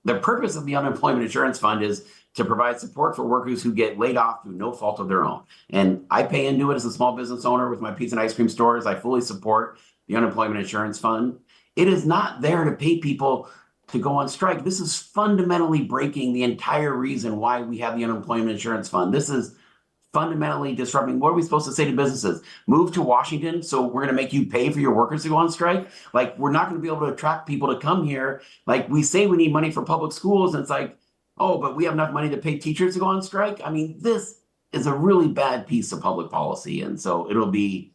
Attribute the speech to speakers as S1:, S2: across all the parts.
S1: the purpose of the unemployment insurance fund is to provide support for workers who get laid off through no fault of their own. And I pay into it as a small business owner with my pizza and ice cream stores. I fully support the unemployment insurance fund. It is not there to pay people to go on strike. This is fundamentally breaking the entire reason why we have the unemployment insurance fund. This is fundamentally disrupting. What are we supposed to say to businesses? Move to Washington, so we're going to make you pay for your workers to go on strike? Like, we're not going to be able to attract people to come here. Like, we say we need money for public schools, and it's like, oh, but we have enough money to pay teachers to go on strike? I mean, this is a really bad piece of public policy. And so it'll be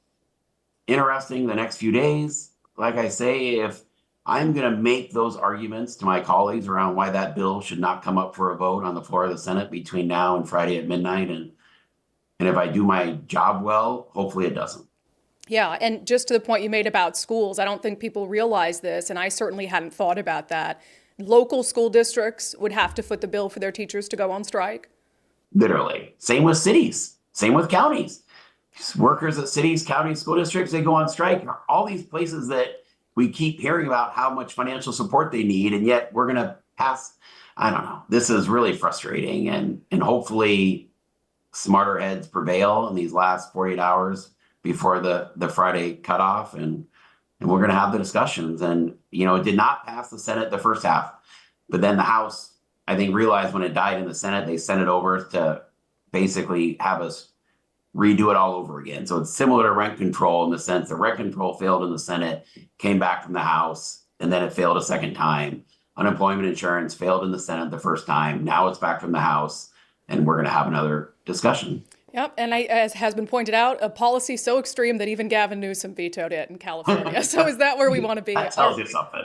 S1: interesting the next few days. Like I say, if I'm going to make those arguments to my colleagues around why that bill should not come up for a vote on the floor of the Senate between now and Friday at midnight. And if I do my job well, hopefully it doesn't.
S2: Yeah, and just to the point you made about schools, I don't think people realize this, and I certainly hadn't thought about that. Local school districts would have to foot the bill for their teachers to go on strike.
S1: Literally. Same with cities. Same with counties. Workers at cities, counties, school districts, they go on strike. All these places that we keep hearing about how much financial support they need, and yet we're going to pass. I don't know. This is really frustrating, and hopefully smarter heads prevail in these last 48 hours before the Friday cutoff, and we're going to have the discussions. And, you know, it did not pass the Senate the first half, but then the House, I think, realized when it died in the Senate, they sent it over to basically have us redo it all over again. So it's similar to rent control in the sense that rent control failed in the Senate, came back from the House, and then it failed a second time. Unemployment insurance failed in the Senate the first time. Now it's back from the House, and we're going to have another discussion.
S2: Yep, and as has been pointed out, a policy so extreme that even Gavin Newsom vetoed it in California. So is that where we want to be?
S1: That tells you something.